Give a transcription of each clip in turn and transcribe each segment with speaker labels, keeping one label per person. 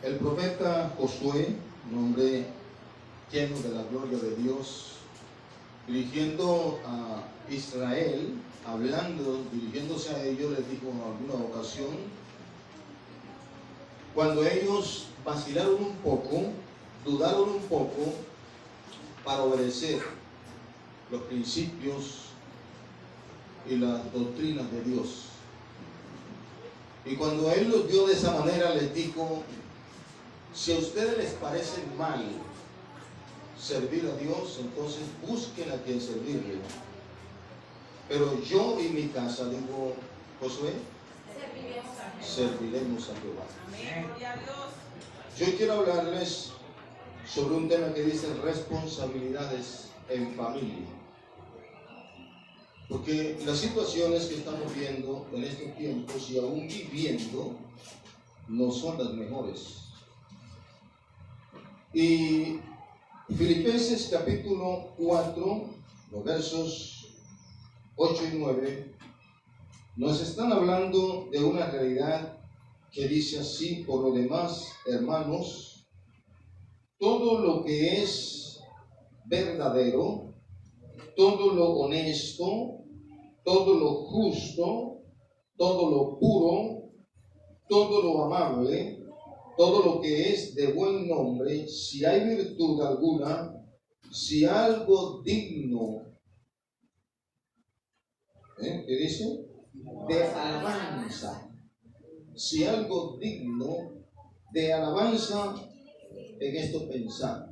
Speaker 1: El profeta Josué, un hombre lleno de la gloria de Dios, dirigiendo a Israel, dirigiéndose a ellos, les dijo en alguna ocasión, cuando ellos vacilaron un poco, dudaron un poco para obedecer los principios y las doctrinas de Dios. Y cuando Él los vio de esa manera, les dijo, si a ustedes les parece mal servir a Dios, entonces busquen a quien servirle. Pero yo y mi casa, dijo Josué, serviremos a Jehová.
Speaker 2: Amén. Gloria a Dios.
Speaker 1: Yo quiero hablarles sobre un tema que dice responsabilidades en familia. Porque las situaciones que estamos viendo en estos tiempos y aún viviendo no son las mejores. Y Filipenses capítulo 4, los versos 8 y 9, nos están hablando de una realidad que dice así: por lo demás, hermanos, todo lo que es verdadero, todo lo honesto, todo lo justo, todo lo puro, todo lo amable, todo lo que es de buen nombre, si hay virtud alguna, si algo digno, ¿qué dice? De alabanza. Si algo digno de alabanza, en esto pensar.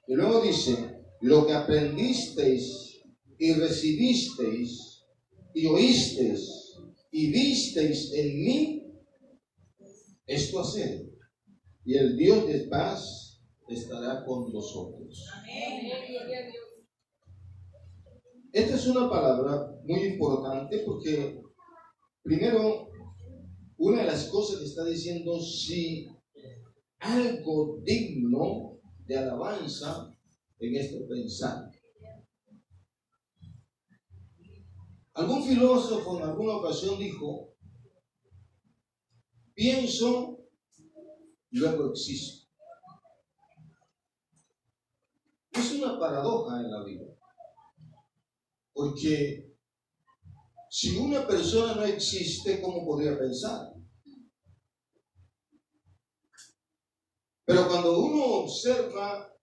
Speaker 1: Y luego dice, lo que aprendisteis y recibisteis y oísteis y visteis en mí, esto haced, y el Dios de paz estará con vosotros.
Speaker 2: Amén.
Speaker 1: Esta es una palabra muy importante porque, primero, una de las cosas que está diciendo, si algo digno de alabanza en esto pensar. Algún filósofo en alguna ocasión dijo, pienso, luego existo. Es una paradoja en la vida, porque si una persona no existe, ¿cómo podría pensar? Pero cuando uno observa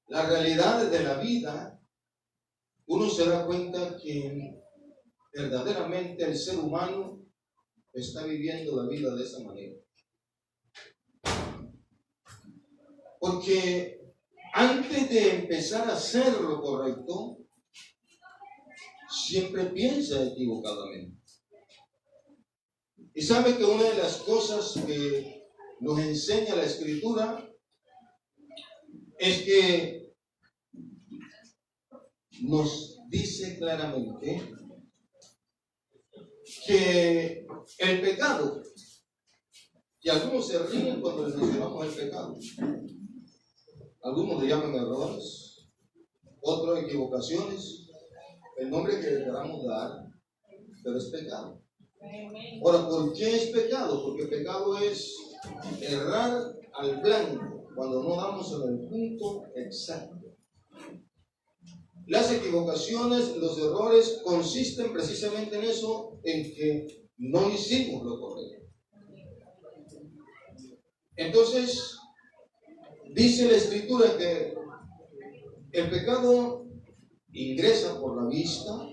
Speaker 1: las realidades de la vida, uno se da cuenta que verdaderamente el ser humano está viviendo la vida de esa manera. Porque antes de empezar a hacer lo correcto, siempre piensa equivocadamente. Y sabe que una de las cosas que nos enseña la Escritura es que nos dice claramente que el pecado, y algunos se ríen cuando les mencionamos el pecado, algunos le llaman errores, otros equivocaciones, el nombre que le queramos dar, pero es pecado. Ahora, ¿por qué es pecado? Porque pecado es errar al blanco, cuando no damos en el punto exacto. Las equivocaciones, los errores consisten precisamente en eso, en que no hicimos lo correcto. Entonces, dice la Escritura que el pecado ingresa por la vista,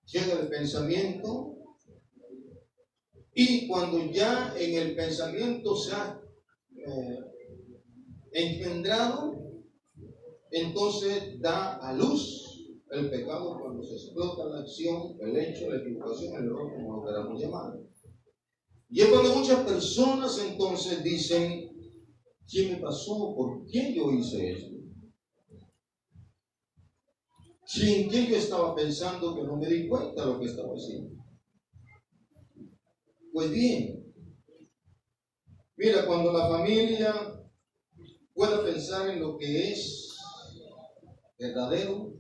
Speaker 1: llega al pensamiento, y cuando ya en el pensamiento se ha engendrado, entonces da a luz el pecado cuando se explota la acción, el hecho, la equivocación, el error, como lo queramos llamar. Y es cuando muchas personas entonces dicen, ¿qué me pasó? ¿Por qué yo hice esto? ¿En qué yo estaba pensando que no me di cuenta de lo que estaba haciendo? Pues bien, mira, cuando la familia pueda pensar en lo que es verdadero,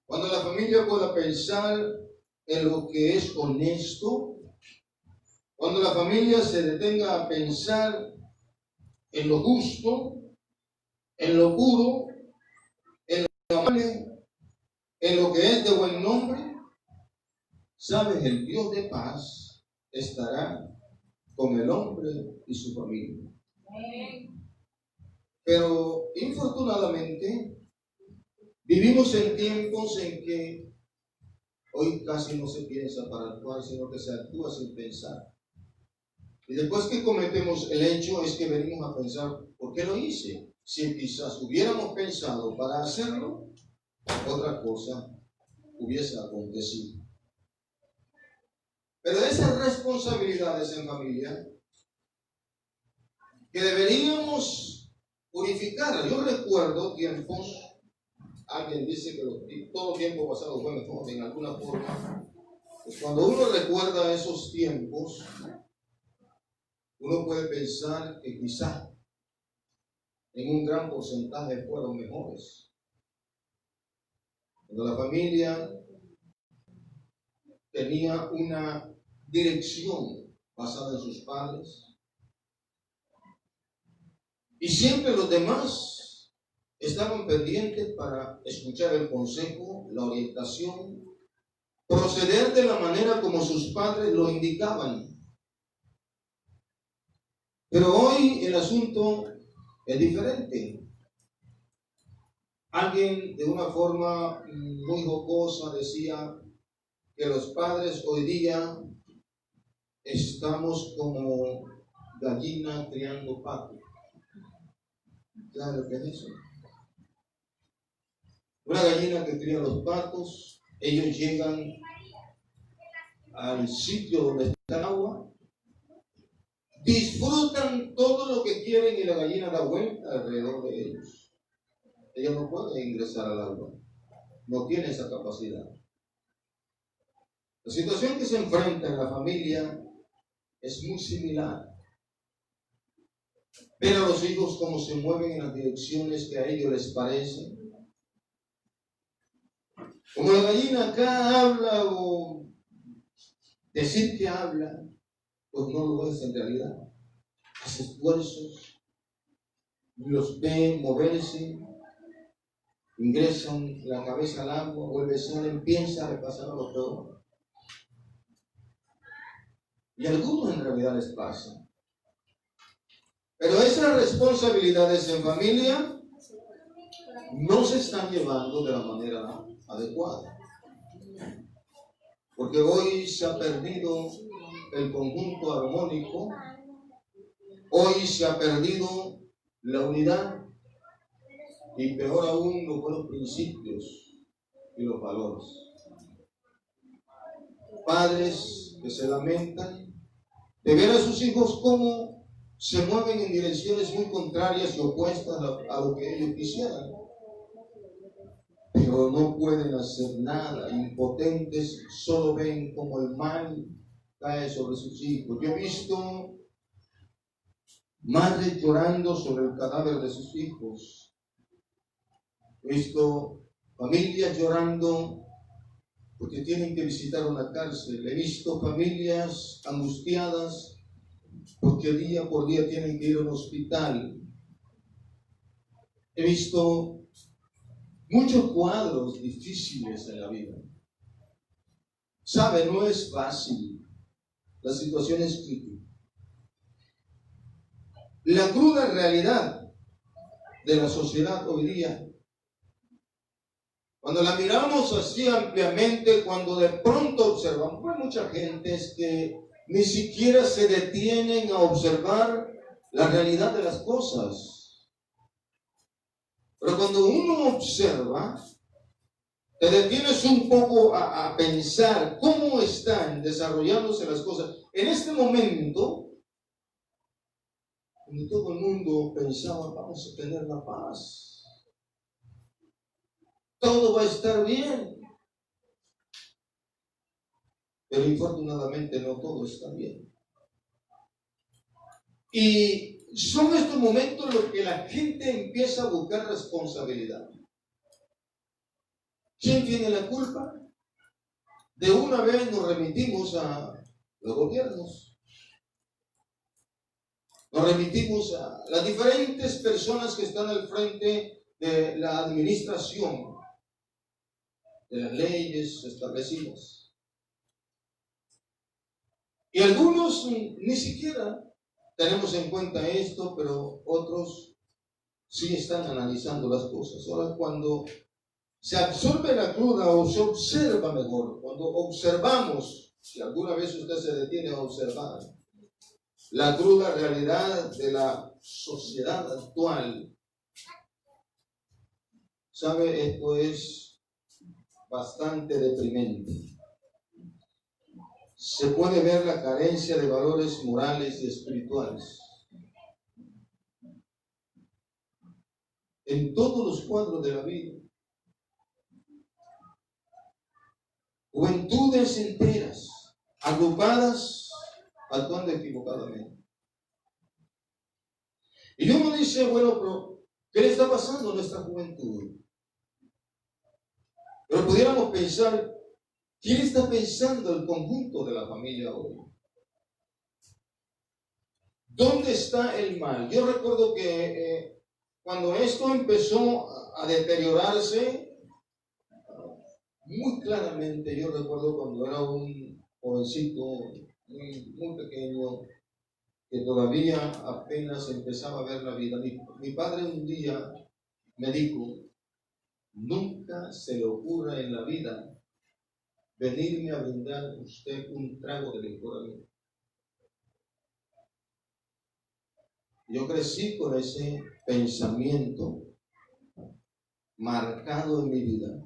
Speaker 1: cuando la familia pueda pensar en lo que es honesto, Cuando la familia se detenga a pensar en lo justo, en lo puro, en lo amable, en lo que es de buen nombre, sabes, el Dios de paz estará con el hombre y su familia. Pero infortunadamente vivimos en tiempos en que hoy casi no se piensa para actuar, sino que se actúa sin pensar. Y después que cometemos el hecho es que venimos a pensar, ¿por qué lo hice? Si quizás hubiéramos pensado para hacerlo, otra cosa hubiese acontecido. Pero esas responsabilidades en familia que deberíamos purificar. Yo recuerdo tiempos, alguien dice que todo tiempo pasado fue mejor en alguna forma. Pues cuando uno recuerda esos tiempos, uno puede pensar que quizá en un gran porcentaje fueron mejores. Cuando la familia tenía una dirección basada en sus padres, y siempre los demás estaban pendientes para escuchar el consejo, la orientación, proceder de la manera como sus padres lo indicaban. Pero hoy el asunto es diferente. Alguien de una forma muy jocosa decía que los padres hoy día estamos como gallina criando pato. ¿Sabes lo que es eso? Una gallina que cría los patos, ellos llegan al sitio donde está el agua, disfrutan todo lo que quieren y la gallina da vuelta alrededor de ellos. Ella no puede ingresar al agua, no tiene esa capacidad. La situación que se enfrenta en la familia es muy similar. Ver a los hijos cómo se mueven en las direcciones que a ellos les parecen. Como la gallina acá habla o decir que habla, pues no lo es en realidad. Hace esfuerzos, los ve moverse, ingresan la cabeza al agua, vuelve a salir, piensa a repasar lo peor. Y a algunos en realidad les pasa. Pero esas responsabilidades en familia no se están llevando de la manera adecuada. Porque hoy se ha perdido el conjunto armónico, hoy se ha perdido la unidad y peor aún los buenos principios y los valores. Padres que se lamentan de ver a sus hijos cómo se mueven en direcciones muy contrarias y opuestas a lo que ellos quisieran, pero no pueden hacer nada, impotentes, solo ven como el mal cae sobre sus hijos. Yo he visto madres llorando sobre el cadáver de sus hijos, he visto familias llorando porque tienen que visitar una cárcel, he visto familias angustiadas porque día por día tienen que ir a un hospital. He visto muchos cuadros difíciles en la vida. Sabe, no es fácil. La situación es crítica. La cruda realidad de la sociedad hoy día, cuando la miramos así ampliamente, cuando de pronto observamos, hay mucha gente que ni siquiera se detienen a observar la realidad de las cosas. Pero cuando uno observa, te detienes un poco a pensar cómo están desarrollándose las cosas. En este momento, cuando todo el mundo pensaba, vamos a tener la paz, todo va a estar bien. Pero infortunadamente no todo está bien. Y son estos momentos en los que la gente empieza a buscar responsabilidad. ¿Quién tiene la culpa? De una vez nos remitimos a los gobiernos. Nos remitimos a las diferentes personas que están al frente de la administración de las leyes establecidas. Y algunos ni siquiera tenemos en cuenta esto, pero otros sí están analizando las cosas. Ahora, cuando se absorbe la cruda o se observa mejor, cuando observamos, si alguna vez usted se detiene a observar la cruda realidad de la sociedad actual, sabe, esto es bastante deprimente. Se puede ver la carencia de valores morales y espirituales en todos los cuadros de la vida. Juventudes enteras, agrupadas, actuando equivocadamente. Y uno dice, bueno, pero ¿qué le está pasando a nuestra juventud? Pero pudiéramos pensar, ¿quién está pensando el conjunto de la familia hoy? ¿Dónde está el mal? Yo recuerdo que cuando esto empezó a deteriorarse, muy claramente yo recuerdo cuando era un jovencito muy pequeño, que todavía apenas empezaba a ver la vida. Mi padre un día me dijo, nunca se le ocurra en la vida venirme a brindar usted un trago de licor a mí. Yo crecí con ese pensamiento marcado en mi vida,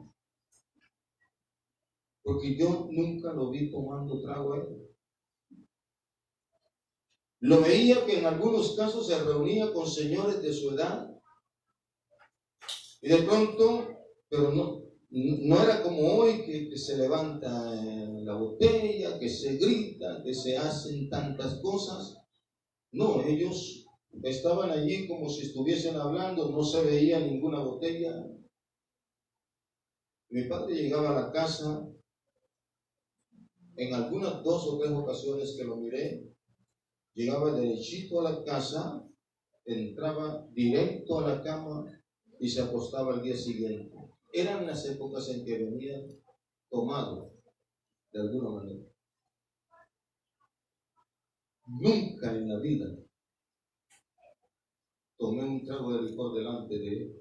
Speaker 1: porque yo nunca lo vi tomando trago a él. Lo veía que en algunos casos se reunía con señores de su edad y de pronto, pero no era como hoy que se levanta la botella, que se grita, que se hacen tantas cosas. No, ellos estaban allí como si estuviesen hablando, no se veía ninguna botella. Mi padre llegaba a la casa, en algunas 2 o 3 ocasiones que lo miré, llegaba derechito a la casa, entraba directo a la cama y se acostaba al día siguiente. Eran las épocas en que venía tomado de alguna manera. Nunca en la vida tomé un trago de licor delante de él.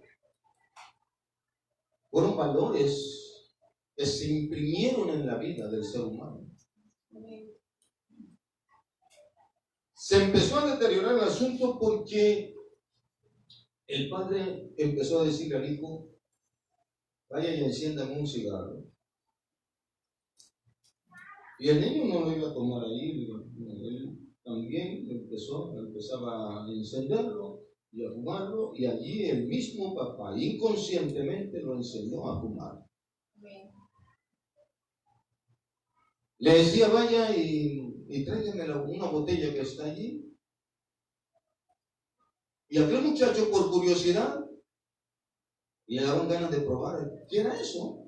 Speaker 1: Fueron valores que se imprimieron en la vida del ser humano. Se empezó a deteriorar el asunto porque el padre empezó a decirle al hijo, vaya y enciéndame un cigarro. Y el niño no lo iba a tomar ahí, él también empezaba a encenderlo y a fumarlo, y allí el mismo papá inconscientemente lo enseñó a fumar. Le decía, vaya y tráigame una botella que está allí. Y aquel muchacho, por curiosidad, le daban ganas de probar. ¿Qué era eso?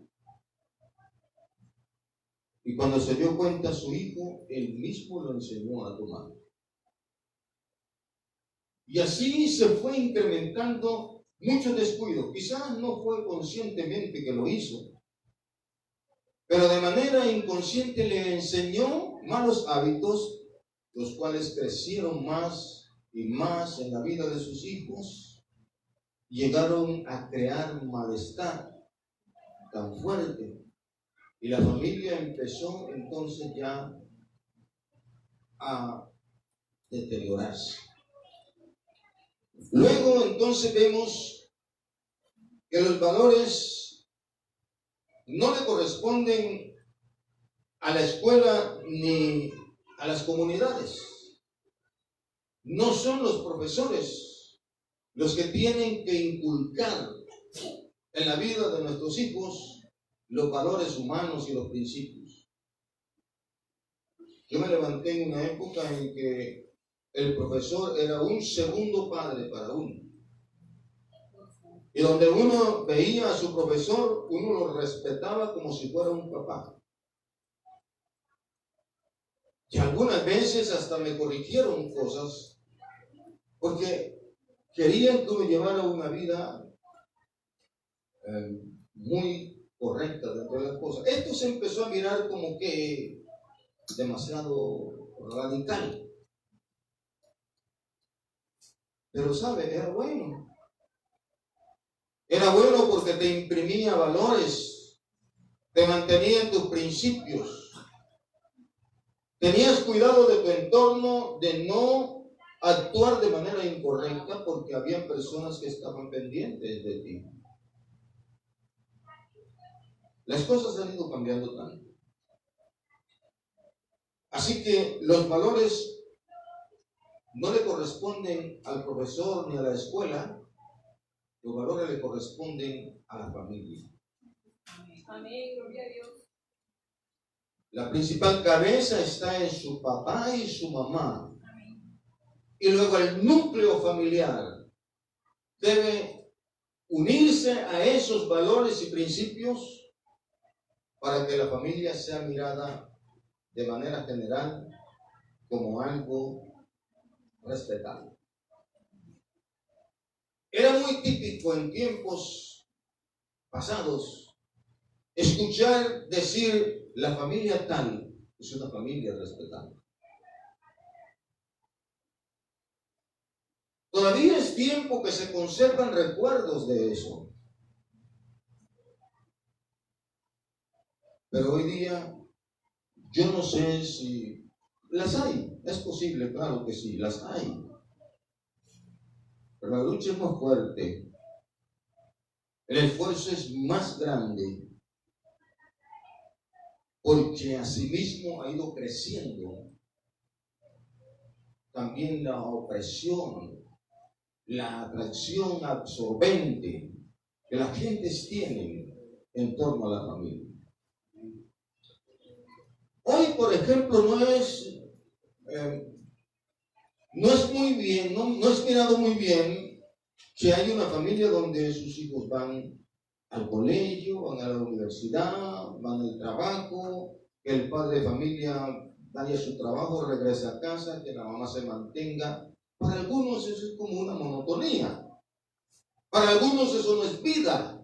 Speaker 1: Y cuando se dio cuenta su hijo, él mismo lo enseñó a tomar. Y así se fue incrementando mucho descuido. Quizás no fue conscientemente que lo hizo, pero de manera inconsciente le enseñó malos hábitos, los cuales crecieron más y más en la vida de sus hijos, llegaron a crear malestar tan fuerte. Y la familia empezó entonces ya a deteriorarse. Luego entonces vemos que los valores no le corresponden a la escuela ni a las comunidades. No son los profesores los que tienen que inculcar en la vida de nuestros hijos los valores humanos y los principios. Yo me levanté en una época en que el profesor era un segundo padre para uno. Y donde uno veía a su profesor, uno lo respetaba como si fuera un papá. Y algunas veces hasta me corrigieron cosas porque querían que uno llevara una vida muy correcta dentro de las cosas. Esto se empezó a mirar como que demasiado radical. Pero sabe, era bueno. Era bueno porque te imprimía valores, te mantenía en tus principios. Tenías cuidado de tu entorno, de no actuar de manera incorrecta porque había personas que estaban pendientes de ti. Las cosas han ido cambiando tanto. Así que los valores no le corresponden al profesor ni a la escuela, los valores le corresponden a la familia.
Speaker 2: Amén, gloria a Dios.
Speaker 1: La principal cabeza está en su papá y su mamá. Y luego el núcleo familiar debe unirse a esos valores y principios para que la familia sea mirada de manera general como algo respetable. Era muy típico en tiempos pasados escuchar decir la familia tal es una familia respetable. Todavía es tiempo que se conservan recuerdos de eso. Pero hoy día yo no sé si las hay. Es posible, claro que sí, las hay. Pero la lucha es más fuerte. El esfuerzo es más grande. Porque asimismo ha ido creciendo también la opresión, la atracción absorbente que las gentes tienen en torno a la familia. Hoy, por ejemplo, no es muy bien, no es mirado muy bien que hay una familia donde sus hijos van al colegio, van a la universidad, van al trabajo, que el padre de familia vaya a su trabajo, regrese a casa, que la mamá se mantenga. Para algunos eso es como una monotonía. Para algunos eso no es vida.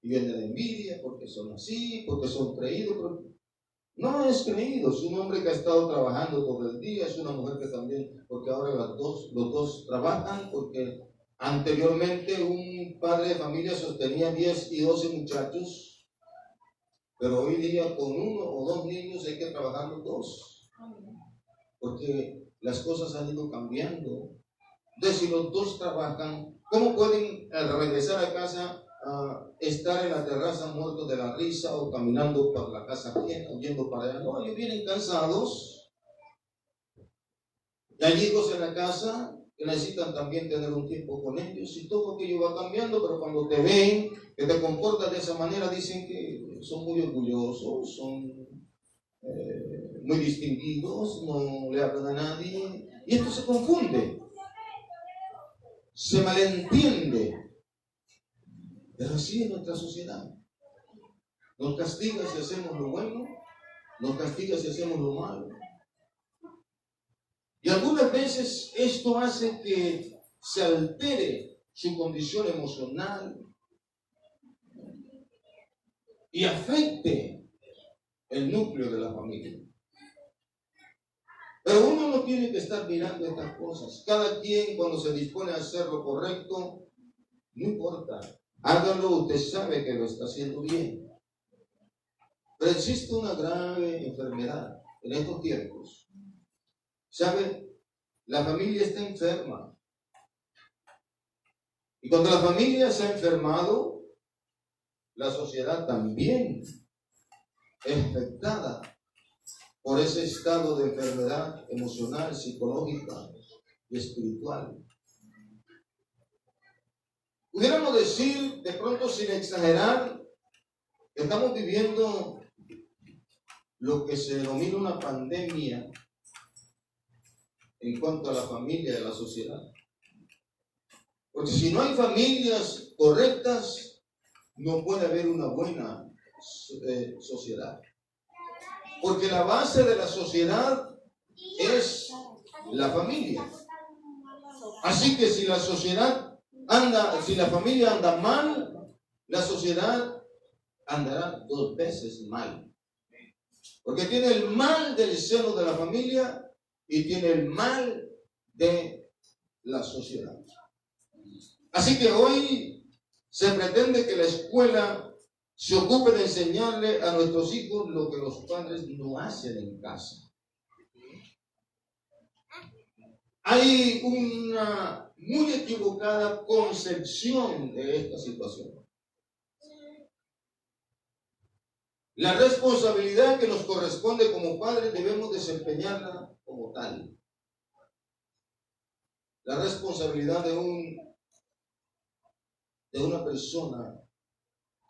Speaker 1: Y viene la envidia porque son así, porque son creídos. Pero no es creído, es un hombre que ha estado trabajando todo el día, es una mujer que también, porque ahora los dos trabajan, porque anteriormente un padre de familia sostenía 10 y 12 muchachos, pero hoy día con 1 o 2 niños hay que trabajar los 2, porque las cosas han ido cambiando. Entonces, si los 2 trabajan, ¿cómo pueden regresar a casa a estar en la terraza muertos de la risa o caminando por la casa ajena o yendo para allá? No, ellos vienen cansados. Y hay hijos en la casa que necesitan también tener un tiempo con ellos, y todo aquello va cambiando, pero cuando te ven que te comportas de esa manera, dicen que son muy orgullosos, son muy distinguidos, no le hablan a nadie, y esto se confunde, se malentiende. Pero así es nuestra sociedad. Nos castiga si hacemos lo bueno, nos castiga si hacemos lo malo. Y algunas veces esto hace que se altere su condición emocional y afecte el núcleo de la familia. Pero uno no tiene que estar mirando estas cosas. Cada quien, cuando se dispone a hacer lo correcto, no importa, hágalo, usted sabe que lo está haciendo bien. Pero existe una grave enfermedad en estos tiempos. ¿Sabe? La familia está enferma. Y cuando la familia se ha enfermado, la sociedad también es afectada por ese estado de enfermedad emocional, psicológica y espiritual. Pudiéramos decir, de pronto sin exagerar, que estamos viviendo lo que se denomina una pandemia en cuanto a la familia y a la sociedad. Porque si no hay familias correctas, no puede haber una buena sociedad. Porque la base de la sociedad es la familia. Así que si la sociedad anda, si la familia anda mal, la sociedad andará 2 veces mal. Porque tiene el mal del seno de la familia y tiene el mal de la sociedad. Así que hoy se pretende que la escuela se ocupe de enseñarle a nuestros hijos lo que los padres no hacen en casa. Hay una muy equivocada concepción de esta situación. La responsabilidad que nos corresponde como padres debemos desempeñarla como tal. La responsabilidad de una persona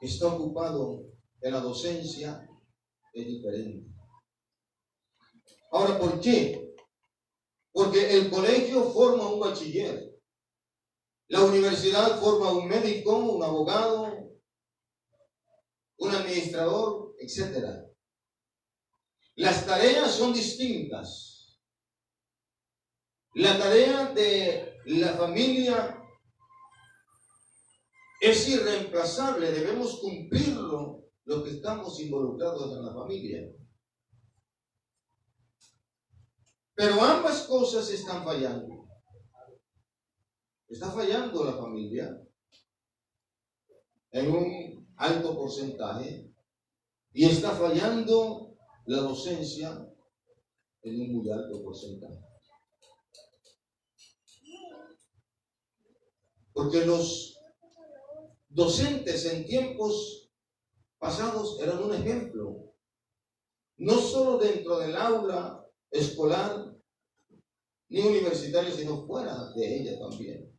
Speaker 1: que está ocupado en la docencia es diferente. Ahora, ¿por qué? Porque el colegio forma un bachiller, la universidad forma un médico, un abogado, un administrador, etc. Las tareas son distintas. La tarea de la familia es irreemplazable, debemos cumplirlo los que estamos involucrados en la familia. Pero ambas cosas están fallando. Está fallando la familia en un alto porcentaje y está fallando la docencia en un muy alto porcentaje. Porque los docentes en tiempos pasados eran un ejemplo, no solo dentro del aula escolar ni universitaria, sino fuera de ella también.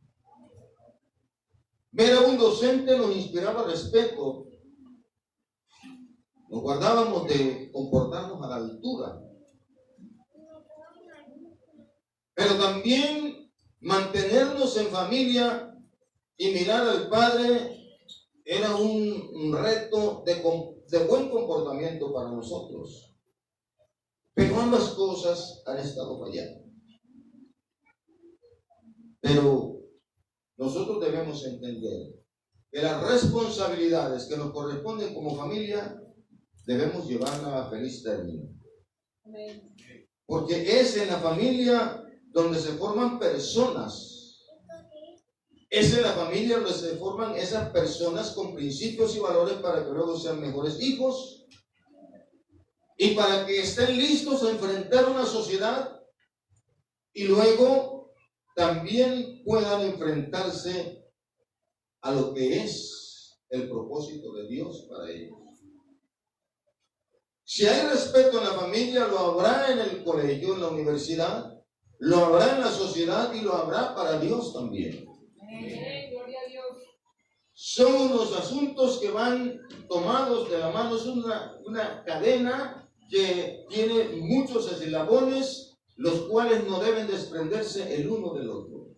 Speaker 1: Ver a un docente nos inspiraba respeto, nos guardábamos de comportarnos a la altura, pero también mantenernos en familia y mirar al padre era un reto de buen comportamiento para nosotros. Pero ambas cosas han estado fallando. Pero nosotros debemos entender que las responsabilidades que nos corresponden como familia debemos llevarlas a feliz término. Porque es en la familia donde se forman personas. Es en la familia donde se forman esas personas con principios y valores para que luego sean mejores hijos y para que estén listos a enfrentar una sociedad y luego también puedan enfrentarse a lo que es el propósito de Dios para ellos. Si hay respeto en la familia, lo habrá en el colegio, en la universidad, lo habrá en la sociedad y lo habrá para Dios también.
Speaker 2: Gloria a Dios.
Speaker 1: Son unos asuntos que van tomados de la mano, es una cadena que tiene muchos eslabones, los cuales no deben desprenderse el uno del otro.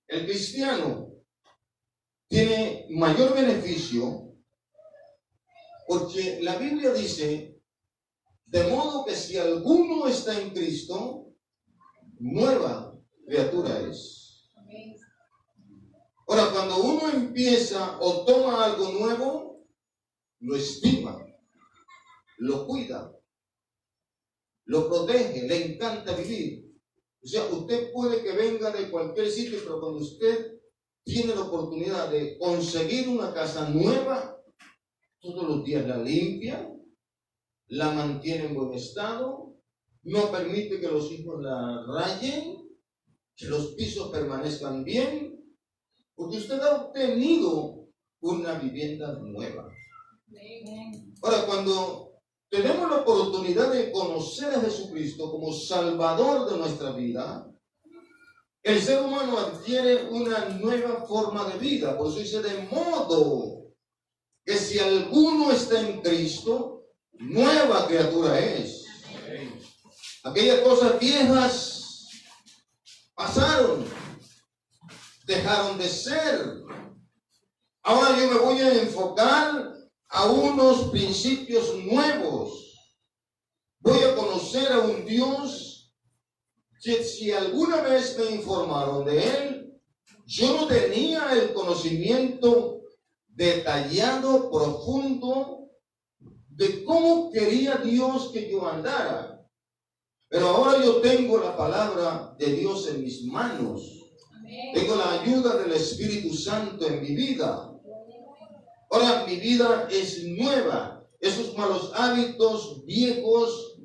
Speaker 1: El cristiano tiene mayor beneficio porque la Biblia dice, de modo que si alguno está en Cristo, nueva criatura es. Ahora, cuando uno empieza o toma algo nuevo, lo estima, lo cuida, lo protege, le encanta vivir. O sea, usted puede que venga de cualquier sitio, pero cuando usted tiene la oportunidad de conseguir una casa nueva, todos los días la limpia, la mantiene en buen estado, no permite que los hijos la rayen, que los pisos permanezcan bien, porque usted ha obtenido una vivienda nueva. Ahora, cuando tenemos la oportunidad de conocer a Jesucristo como Salvador de nuestra vida, el ser humano adquiere una nueva forma de vida. Por eso dice, de modo que si alguno está en Cristo, nueva criatura es. Aquellas cosas viejas pasaron, dejaron de ser. Ahora yo me voy a enfocar a unos principios nuevos. Voy a conocer a un Dios Si alguna vez me informaron de él, yo no tenía el conocimiento detallado, profundo, de cómo quería Dios que yo andara. Pero ahora yo tengo la palabra de Dios en mis manos. Tengo la ayuda del Espíritu Santo en mi vida. Ahora mi vida es nueva. Esos malos hábitos viejos,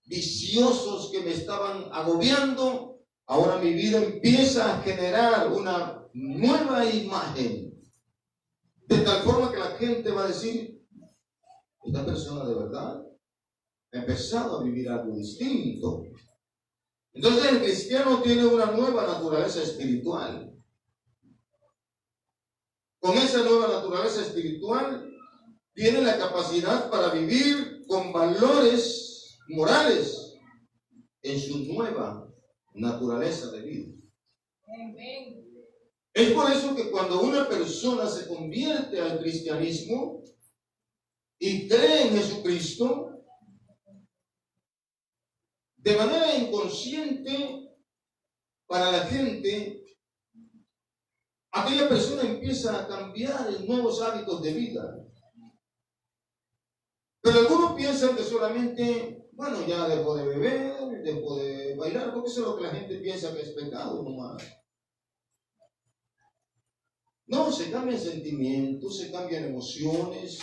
Speaker 1: viciosos que me estaban agobiando, ahora mi vida empieza a generar una nueva imagen. De tal forma que la gente va a decir, esta persona de verdad ha empezado a vivir algo distinto. Entonces el cristiano tiene una nueva naturaleza espiritual. Con esa nueva naturaleza espiritual tiene la capacidad para vivir con valores morales en su nueva naturaleza de vida. Es por eso que cuando una persona se convierte al cristianismo y cree en Jesucristo, de manera inconsciente para la gente, aquella persona empieza a cambiar en nuevos hábitos de vida. Pero algunos piensan que solamente, bueno, ya dejó de beber, dejó de bailar, porque eso es lo que la gente piensa que es pecado nomás. No, se cambian sentimientos, se cambian emociones.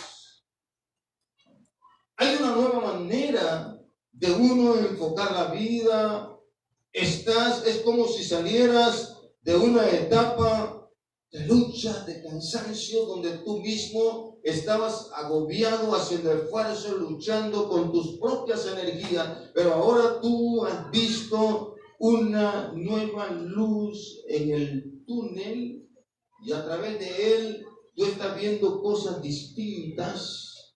Speaker 1: Hay una nueva manera de uno enfocar la vida. Es como si salieras de una etapa de lucha, de cansancio, donde tú mismo estabas agobiado, haciendo esfuerzo, luchando con tus propias energías, pero ahora tú has visto una nueva luz en el túnel y a través de él tú estás viendo cosas distintas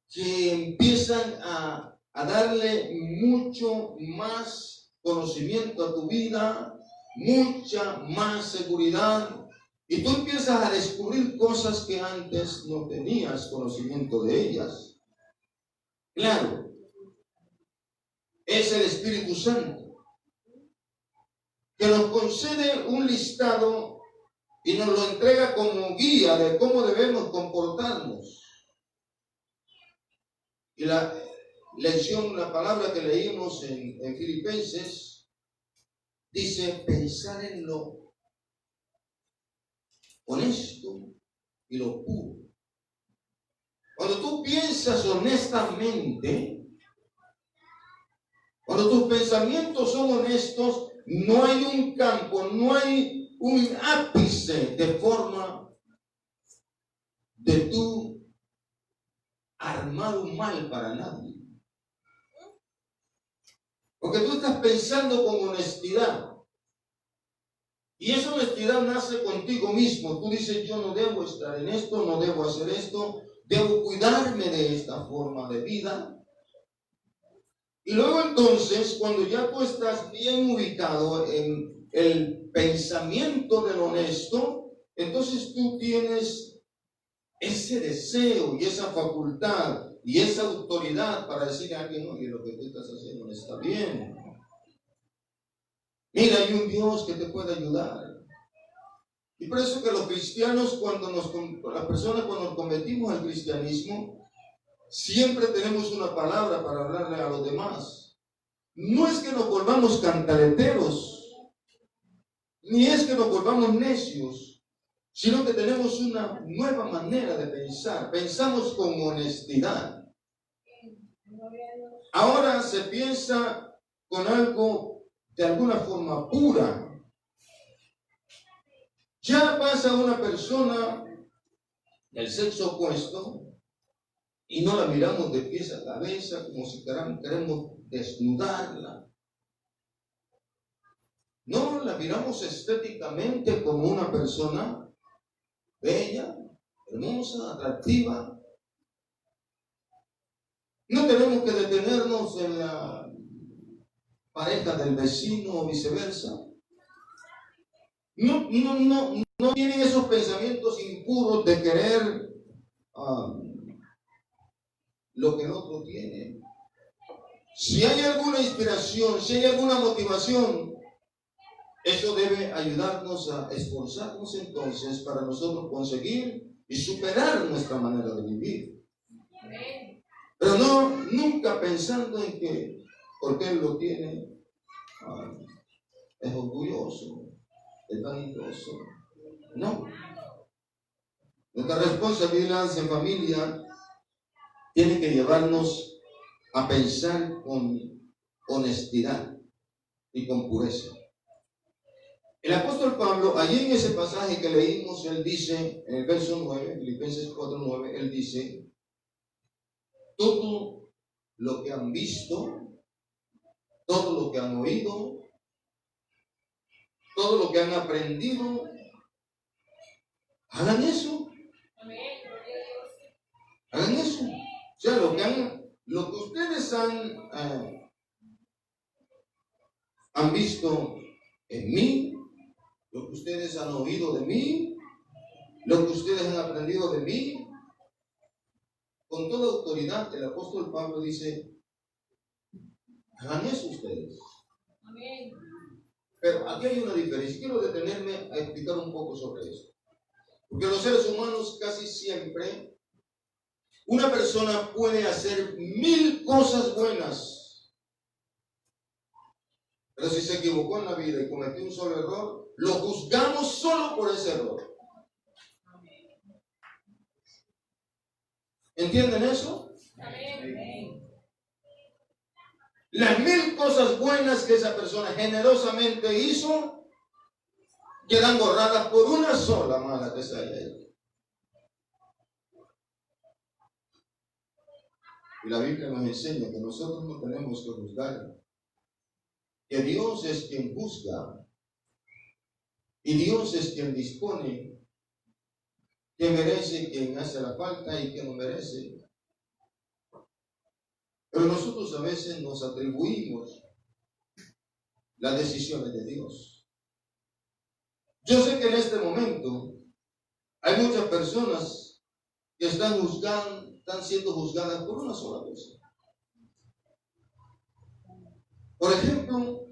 Speaker 1: que empiezan a darle mucho más conocimiento a tu vida, mucha más seguridad, y tú empiezas a descubrir cosas que antes no tenías conocimiento de ellas. Claro, es el Espíritu Santo que nos concede un listado y nos lo entrega como guía de cómo debemos comportarnos. Y la palabra que leímos en Filipenses dice pensar en lo honesto y lo puro. Cuando tú piensas honestamente, cuando tus pensamientos son honestos, no hay un campo, no hay un ápice de forma de tú armar un mal para nadie. Porque tú estás pensando con honestidad. Y esa honestidad nace contigo mismo. Tú dices, yo no debo estar en esto, no debo hacer esto, debo cuidarme de esta forma de vida. Y luego entonces, cuando ya tú estás bien ubicado en el pensamiento del honesto, entonces tú tienes ese deseo y esa facultad y esa autoridad para decirle a alguien, oye, lo que tú estás haciendo no está bien. Mira, hay un Dios que te puede ayudar. Y por eso que los cristianos, las personas cuando nos convertimos al cristianismo, siempre tenemos una palabra para hablarle a los demás. No es que nos volvamos cantareteros, ni es que nos volvamos necios, sino que tenemos una nueva manera de pensar. Pensamos con honestidad. Ahora se piensa con algo de alguna forma pura. Ya pasa una persona del sexo opuesto y no la miramos de pies a cabeza como si queremos desnudarla. No, la miramos estéticamente como una persona bella, hermosa, atractiva. No tenemos que detenernos en la pareja del vecino o viceversa. No tienen esos pensamientos impuros de querer lo que el otro tiene. Si hay alguna inspiración, si hay alguna motivación, eso debe ayudarnos a esforzarnos entonces para nosotros conseguir y superar nuestra manera de vivir. Pero no, nunca pensando en que, porque él lo tiene, es orgulloso, es vanidoso. No. Nuestra responsabilidad en familia tiene que llevarnos a pensar con honestidad y con pureza. El apóstol Pablo, allí en ese pasaje que leímos, él dice, en el verso 9, Filipenses 4:9, él dice, todo lo que han visto, todo lo que han oído, todo lo que han aprendido, hagan eso. Hagan eso. O sea, lo que ustedes han visto en mí, lo que ustedes han oído de mí, lo que ustedes han aprendido de mí, con toda autoridad, el apóstol Pablo dice, hagan eso ustedes. Amén. Pero aquí hay una diferencia. Quiero detenerme a explicar un poco sobre eso. Porque los seres humanos casi siempre, una persona puede hacer 1000 cosas buenas, pero si se equivocó en la vida y cometió un solo error, lo juzgamos solo por ese error. ¿Entienden eso? Amén. Las 1000 cosas buenas que esa persona generosamente hizo quedan borradas por una sola mala que se haya hecho. Y la Biblia nos enseña que nosotros no tenemos que juzgar, que Dios es quien juzga y Dios es quien dispone quien merece, quien hace la falta y quien no merece. Pero nosotros a veces nos atribuimos las decisiones de Dios. Yo sé que en este momento hay muchas personas que están siendo juzgadas por una sola cosa. Por ejemplo,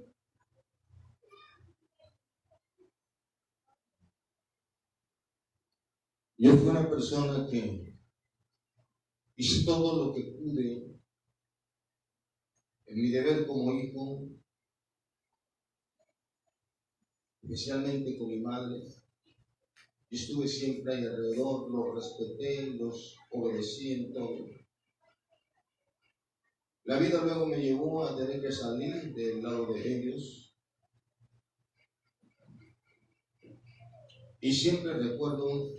Speaker 1: yo fui una persona que hice todo lo que pude en mi deber como hijo, especialmente con mi madre. Yo estuve siempre ahí alrededor, los respeté, los obedecí en todo. La vida luego me llevó a tener que salir del lado de ellos. Y siempre recuerdo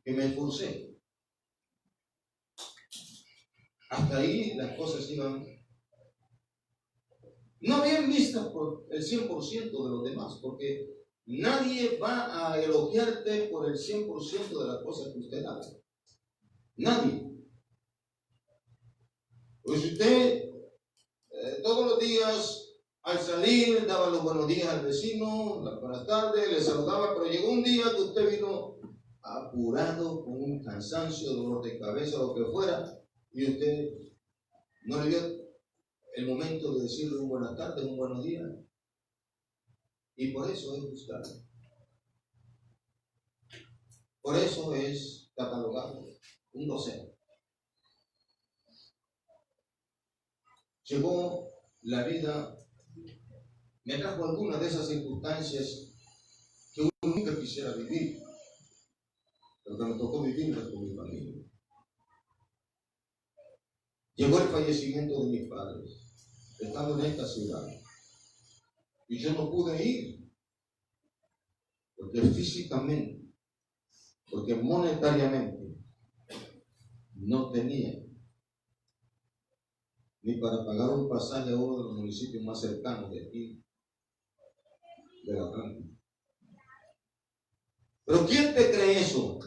Speaker 1: que me esforcé. Hasta ahí las cosas iban no bien vistas por el 100% de los demás, porque nadie va a elogiarte por el 100% de las cosas que usted hace. Nadie. Pues usted todos los días al salir daba los buenos días al vecino, las buenas tardes, le saludaba, pero llegó un día que usted vino apurado, con un cansancio, dolor de cabeza, lo que fuera, y usted no le dio el momento de decirle un buenas tardes, un buenos días. Y por eso es juzgado. Por eso es catalogado un docente. Llegó la vida, me trajo algunas de esas circunstancias que uno nunca quisiera vivir, pero que me tocó vivirlas con mi familia. Llegó el fallecimiento de mis padres, estando en esta ciudad, y yo no pude ir, porque físicamente, porque monetariamente no tenía ni para pagar un pasaje a uno de los municipios más cercanos de aquí, de la Atlántica. Pero ¿quién te cree eso?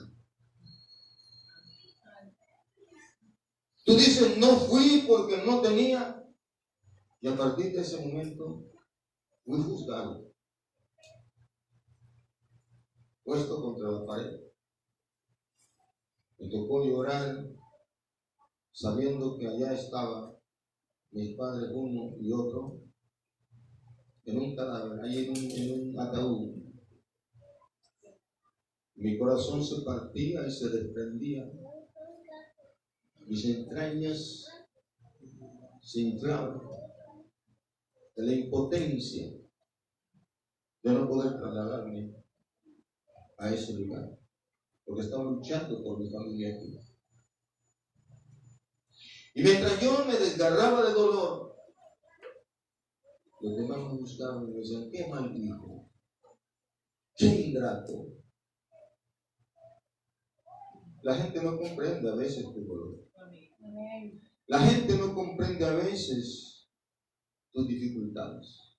Speaker 1: Tú dices, no fui porque no tenía, y a partir de ese momento fui juzgado, puesto contra la pared. Me tocó llorar sabiendo que allá estaba mis padres, uno y otro, en un cadáver, ahí en un ataúd. Mi corazón se partía y se desprendía. Mis entrañas se inflaban de la impotencia de no poder trasladarme a ese lugar, porque estaba luchando por mi familia aquí. Y mientras yo me desgarraba de dolor, los demás me buscaban y me decían: qué mal hijo, qué ingrato. La gente no comprende a veces tu dolor. La gente no comprende a veces tus dificultades.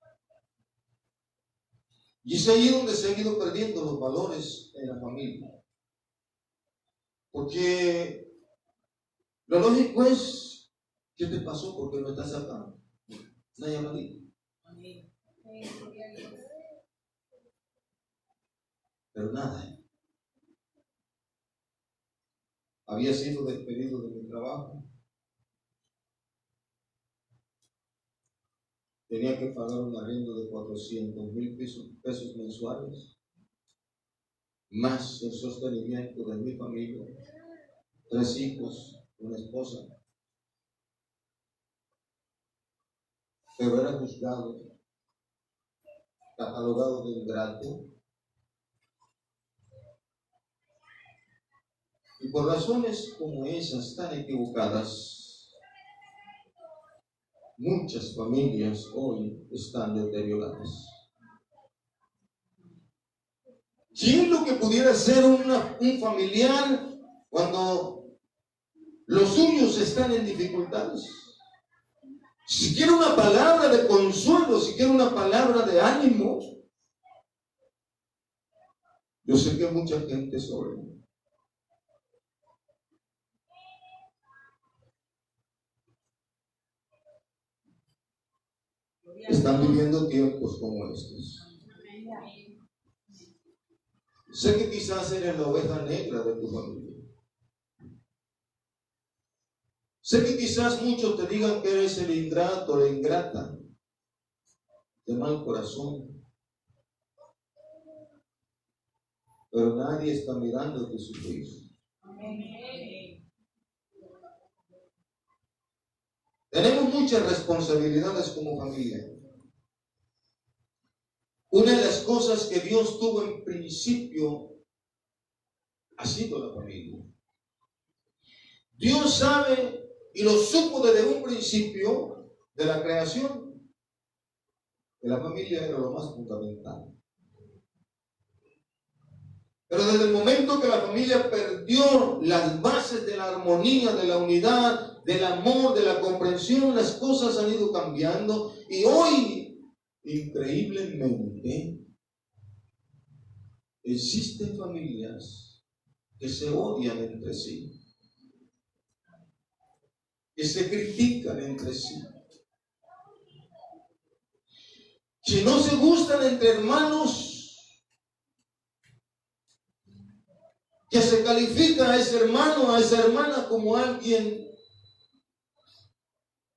Speaker 1: Y es ahí donde se han ido perdiendo los valores en la familia. Porque lo lógico es: ¿qué te pasó? ¿Por qué no estás acá? Una llamadita. Pero nada. Había sido despedido de mi trabajo. Tenía que pagar un arriendo de 400,000 pesos mensuales, más el sostenimiento de mi familia, 3 hijos, una esposa. Pero era juzgado, catalogado de ingrato. Y por razones como esas tan equivocadas, muchas familias hoy están deterioradas. ¿Quién es lo que pudiera ser un familiar cuando los suyos están en dificultades? Si quiere una palabra de consuelo, si quiere una palabra de ánimo, yo sé que mucha gente sobre mí. Están viviendo tiempos como estos. Sé que quizás eres la oveja negra de tu familia. Sé que quizás muchos te digan que eres el ingrato, la ingrata, de mal corazón. Pero nadie está mirándote sufrir. Tenemos muchas responsabilidades como familia. Una de las cosas que Dios tuvo en principio ha sido la familia. Dios sabe y lo supo desde un principio de la creación, que la familia era lo más fundamental. Pero desde el momento que la familia perdió las bases de la armonía, de la unidad, del amor, de la comprensión, las cosas han ido cambiando. Y hoy, increíblemente, existen familias que se odian entre sí, que se critican entre sí, que no se gustan entre hermanos, que se califica a ese hermano, a esa hermana como alguien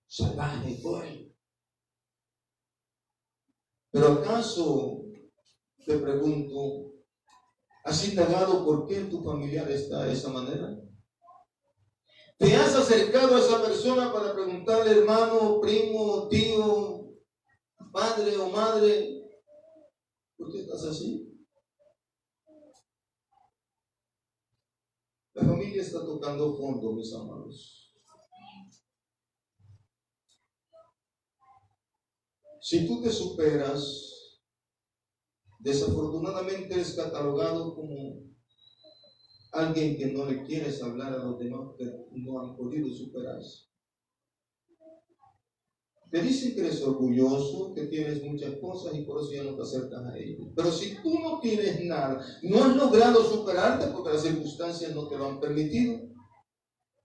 Speaker 1: salvaje y cruel. Pero ¿acaso, te pregunto, has indagado por qué tu familiar está de esa manera? ¿Te has acercado a esa persona para preguntarle, hermano, primo, tío, padre o madre, ¿por qué estás así? La familia está tocando fondo, mis amados. Si tú te superas, desafortunadamente eres catalogado como alguien que no le quieres hablar a los demás que no han podido superarse. Te dicen que eres orgulloso, que tienes muchas cosas y por eso ya no te acercas a ellos. Pero si tú no tienes nada, no has logrado superarte porque las circunstancias no te lo han permitido,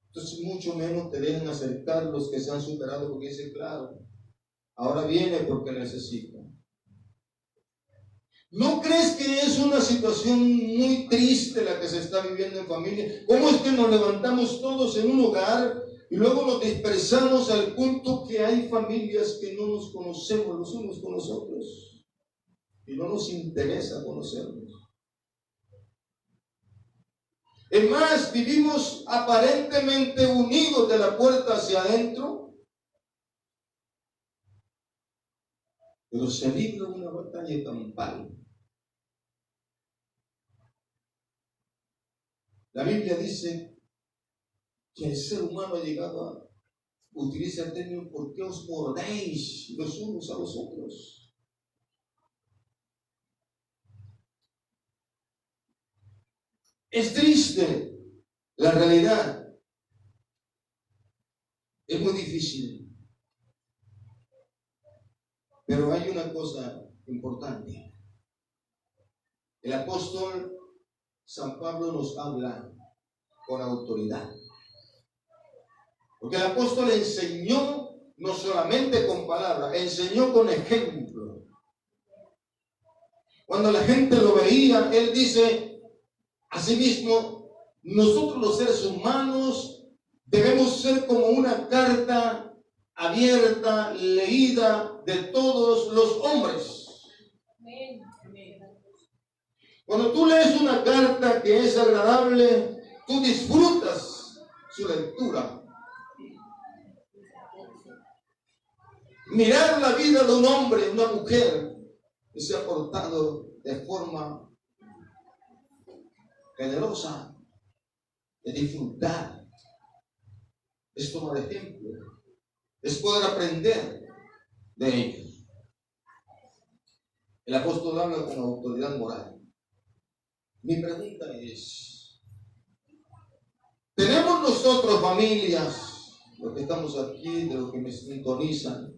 Speaker 1: entonces mucho menos te dejan acercar los que se han superado, porque dicen, claro, ahora viene porque necesita. ¿No crees que es una situación muy triste la que se está viviendo en familia? ¿Cómo es que nos levantamos todos en un hogar Y luego nos dispersamos al punto que hay familias que no nos conocemos los unos con los otros. Y no nos interesa conocernos. Es más, vivimos aparentemente unidos de la puerta hacia adentro, pero se libra una batalla campal. La Biblia dice que el ser humano ha llegado a utilizar el término ¿por qué os mordéis los unos a los otros? Es triste la realidad. Es muy difícil. Pero hay una cosa importante. El apóstol San Pablo nos habla con autoridad. Porque el apóstol enseñó no solamente con palabras, enseñó con ejemplo. Cuando la gente lo veía, él dice, asimismo, nosotros los seres humanos debemos ser como una carta abierta, leída de todos los hombres. Cuando tú lees una carta que es agradable, tú disfrutas su lectura. Mirar la vida de un hombre, una mujer que se ha portado de forma generosa, de disfrutar, es tomar ejemplo, es poder aprender de ellos. El apóstol habla con autoridad moral. Mi pregunta es, ¿tenemos nosotros familias, los que estamos aquí, de los que me sintonizan,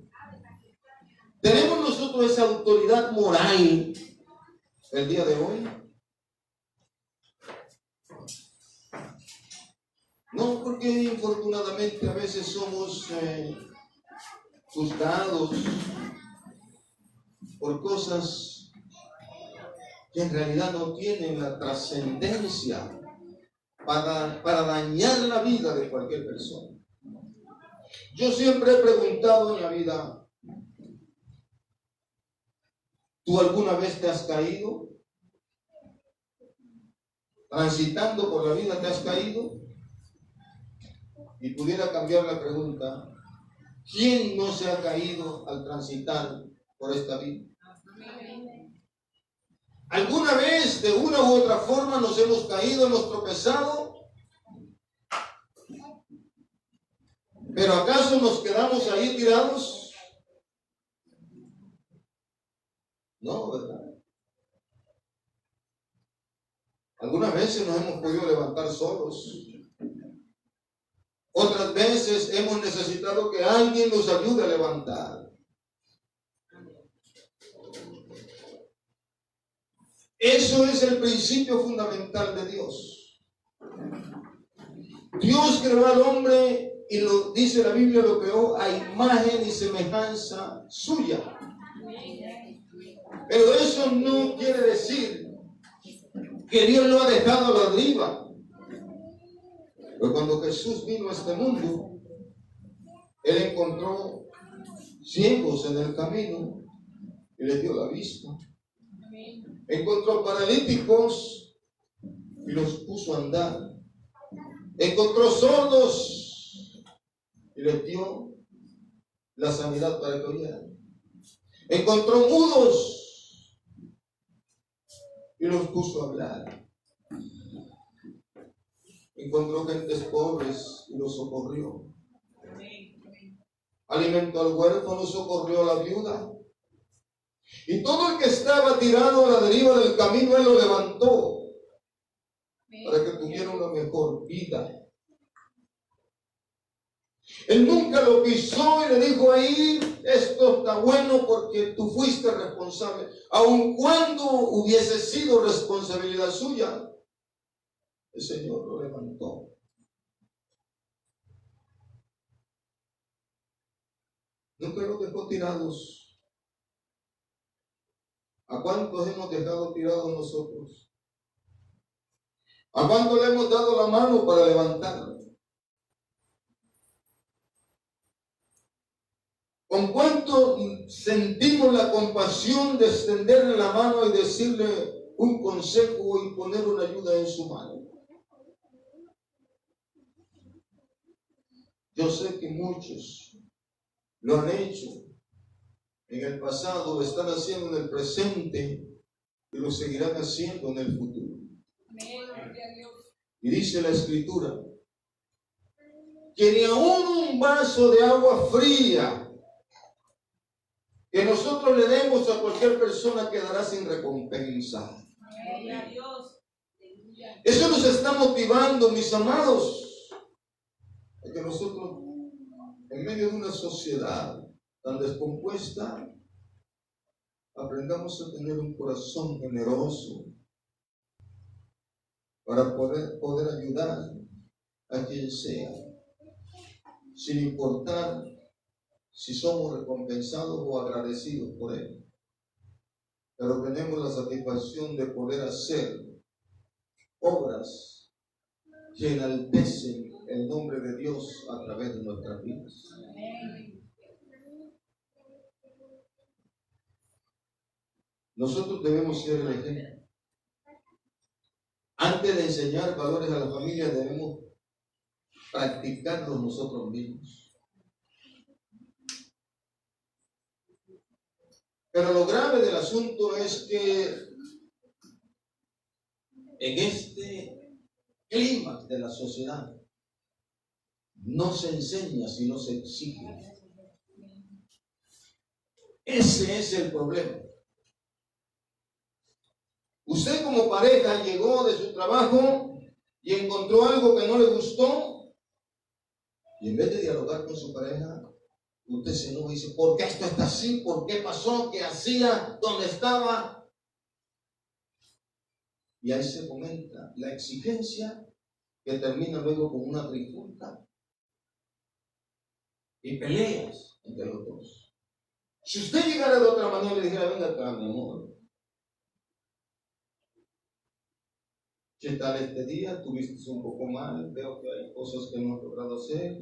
Speaker 1: tenemos nosotros esa autoridad moral el día de hoy? No, porque infortunadamente a veces somos juzgados por cosas que en realidad no tienen la trascendencia para dañar la vida de cualquier persona. Yo siempre he preguntado en la vida, ¿tú alguna vez te has caído? ¿Transitando por la vida te has caído? Y pudiera cambiar la pregunta, ¿quién no se ha caído al transitar por esta vida? ¿Alguna vez de una u otra forma nos hemos caído, hemos tropezado? ¿Pero acaso nos quedamos ahí tirados? No, ¿verdad? Algunas veces nos hemos podido levantar solos. Otras veces hemos necesitado que alguien nos ayude a levantar. Eso es el principio fundamental de Dios. Dios creó al hombre y lo dice la Biblia, lo creó a imagen y semejanza suya. Pero eso no quiere decir que Dios lo ha dejado a la deriva. Pero cuando Jesús vino a este mundo, Él encontró ciegos en el camino y les dio la vista. Encontró paralíticos y los puso a andar. Encontró sordos y les dio la sanidad para que oyeran. Encontró mudos y los puso a hablar. Encontró gentes pobres y los socorrió. Alimentó al huérfano, socorrió a la viuda. Y todo el que estaba tirado a la deriva del camino, Él lo levantó para que tuviera una mejor vida. Él nunca lo pisó y le dijo ahí, esto está bueno porque tú fuiste responsable. Aun cuando hubiese sido responsabilidad suya, el Señor lo levantó. Nunca los dejó tirados. ¿A cuántos hemos dejado tirados nosotros? ¿A cuántos le hemos dado la mano para levantarlo? ¿Con cuánto sentimos la compasión de extenderle la mano y decirle un consejo y poner una ayuda en su mano? Yo sé que muchos lo han hecho en el pasado, lo están haciendo en el presente y lo seguirán haciendo en el futuro. Y dice la Escritura que ni aún un vaso de agua fría que nosotros le demos a cualquier persona quedará sin recompensa. Eso nos está motivando, mis amados, a que nosotros, en medio de una sociedad tan descompuesta, aprendamos a tener un corazón generoso para poder ayudar a quien sea, sin importar si somos recompensados o agradecidos por él. Pero tenemos la satisfacción de poder hacer obras que enaltecen el nombre de Dios a través de nuestras vidas. Nosotros debemos ser el ejemplo. Antes de enseñar valores a la familia, debemos practicarlos nosotros mismos. Pero lo grave del asunto es que en este clima de la sociedad no se enseña, sino se exige. Ese es el problema. Usted como pareja llegó de su trabajo y encontró algo que no le gustó, y en vez de dialogar con su pareja, usted se enoja y dice: ¿por qué esto está así? ¿Por qué pasó? ¿Qué hacía? ¿Dónde estaba? Y ahí se comenta la exigencia que termina luego con una trifulca y peleas entre los dos. Si usted llegara de otra manera y le dijera: venga acá, mi amor, ¿qué tal este día? ¿Tuviste un poco mal? Veo que hay cosas que no has logrado hacer.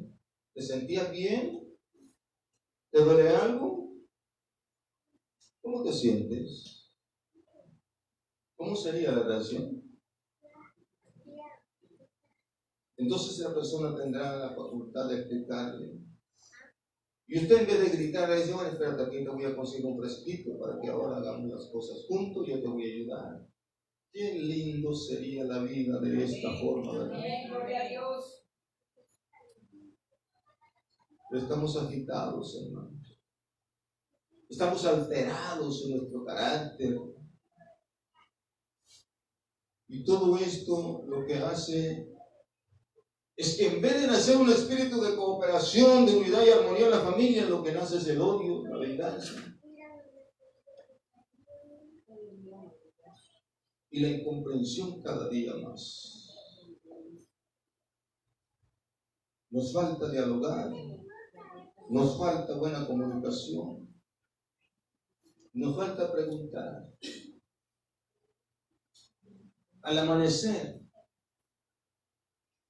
Speaker 1: ¿Te sentías bien? ¿Te duele algo? ¿Cómo te sientes? ¿Cómo sería la reacción? Entonces la persona tendrá la facultad de explicarle. Y usted, en vez de gritar, le dice: bueno, espérate, aquí te voy a conseguir un fresquito para que ahora hagamos las cosas juntos, yo te voy a ayudar. Qué lindo sería la vida de esta forma, ¿verdad?
Speaker 2: Gloria a Dios.
Speaker 1: Pero estamos agitados, hermanos. Estamos alterados en nuestro carácter. Y todo esto lo que hace es que, en vez de nacer un espíritu de cooperación, de unidad y armonía en la familia, lo que nace es el odio, la venganza y la incomprensión cada día más. Nos falta dialogar, nos falta buena comunicación, nos falta preguntar. Al amanecer,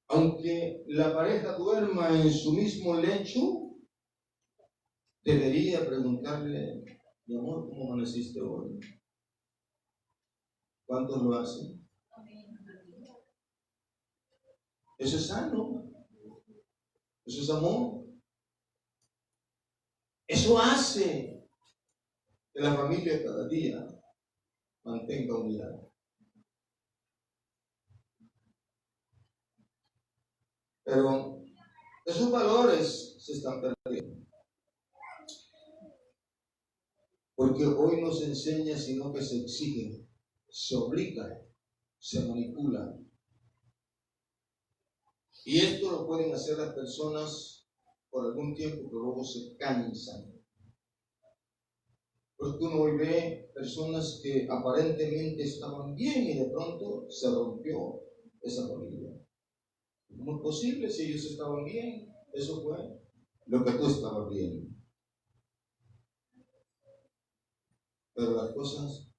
Speaker 1: aunque la pareja duerma en su mismo lecho, debería preguntarle: mi amor, ¿cómo amaneciste hoy? ¿Cuántos lo hacen? Eso es sano, eso es amor. Eso hace que la familia cada día mantenga unidad. Pero esos valores se están perdiendo. Porque hoy no se enseña, sino que se exige, se obliga, se manipula. Y esto lo pueden hacer las personas por algún tiempo, pero luego se cansan. Porque uno hoy ve personas que aparentemente estaban bien y de pronto se rompió esa familia. ¿Cómo es posible si ellos estaban bien? Eso fue lo que tú estabas bien. Pero las cosas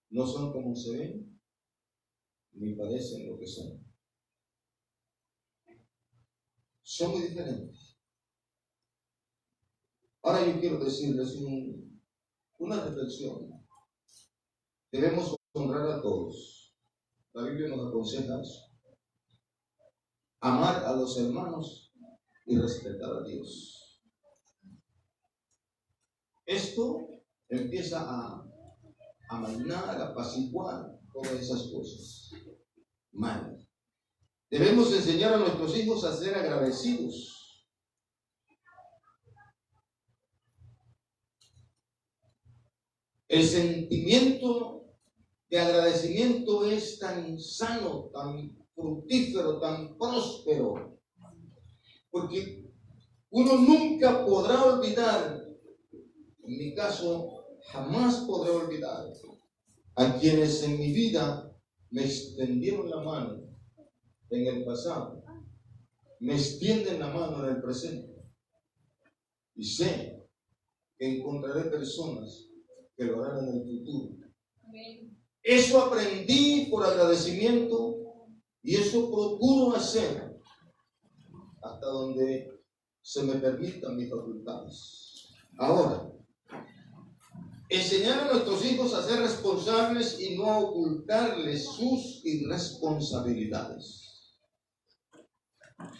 Speaker 1: no son como se ven, ni parecen lo que son. Son muy diferentes. Ahora yo quiero decirles una reflexión. Debemos honrar a todos. La Biblia nos aconseja eso. Amar a los hermanos y respetar a Dios. Esto empieza a amainar, a apaciguar todas esas cosas malas. Debemos enseñar a nuestros hijos a ser agradecidos. El sentimiento de agradecimiento es tan sano, tan fructífero, tan próspero, porque uno nunca podrá olvidar, en mi caso, jamás podré olvidar a quienes en mi vida me extendieron la mano en el pasado, me extienden la mano en el presente, y sé que encontraré personas que lo harán en el futuro. Amén. Eso aprendí por agradecimiento y eso procuro hacer hasta donde se me permitan mis facultades. Ahora, enseñar a nuestros hijos a ser responsables y no ocultarles sus irresponsabilidades.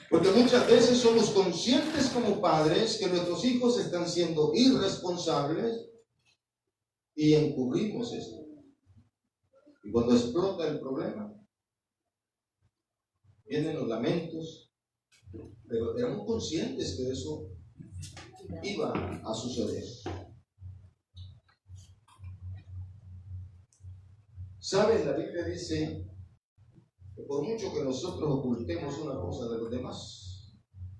Speaker 1: Porque muchas veces somos conscientes como padres que nuestros hijos están siendo irresponsables y encubrimos esto. Y cuando explota el problema, vienen los lamentos, pero éramos conscientes que eso iba a suceder. ¿Sabes? La Biblia dice que por mucho que nosotros ocultemos una cosa de los demás,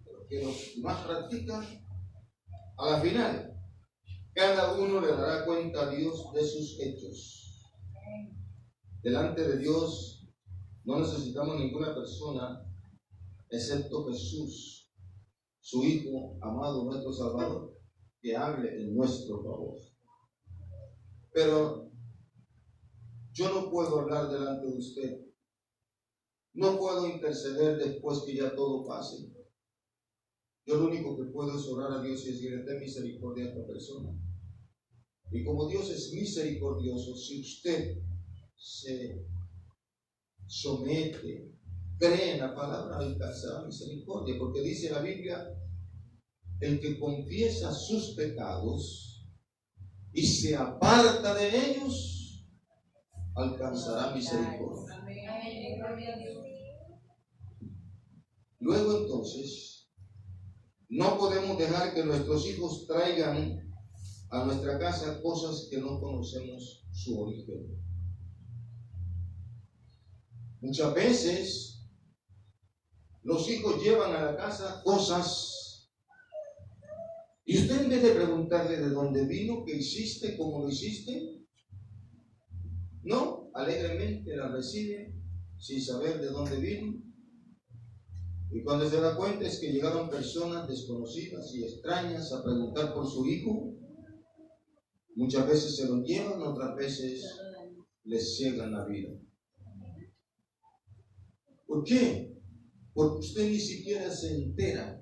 Speaker 1: pero que los demás practican, a la final, cada uno le dará cuenta a Dios de sus hechos. Delante de Dios no necesitamos ninguna persona excepto Jesús, su Hijo amado, nuestro Salvador, que hable en nuestro favor. Pero yo no puedo hablar delante de usted. No puedo interceder después que ya todo pase. Yo lo único que puedo es orar a Dios y decirle: ten misericordia a esta persona. Y como Dios es misericordioso, si usted se somete, cree en la palabra, alcanzará misericordia. Porque dice la Biblia: el que confiesa sus pecados y se aparta de ellos, alcanzará misericordia. Luego entonces, no podemos dejar que nuestros hijos traigan a nuestra casa cosas que no conocemos su origen. Muchas veces los hijos llevan a la casa cosas y usted, en vez de preguntarle de dónde vino, qué hiciste, cómo lo hiciste, no, alegremente la recibe sin saber de dónde vino. Y cuando se da cuenta es que llegaron personas desconocidas y extrañas a preguntar por su hijo. Muchas veces se lo llevan, otras veces les ciegan la vida. ¿Por qué? Porque usted ni siquiera se entera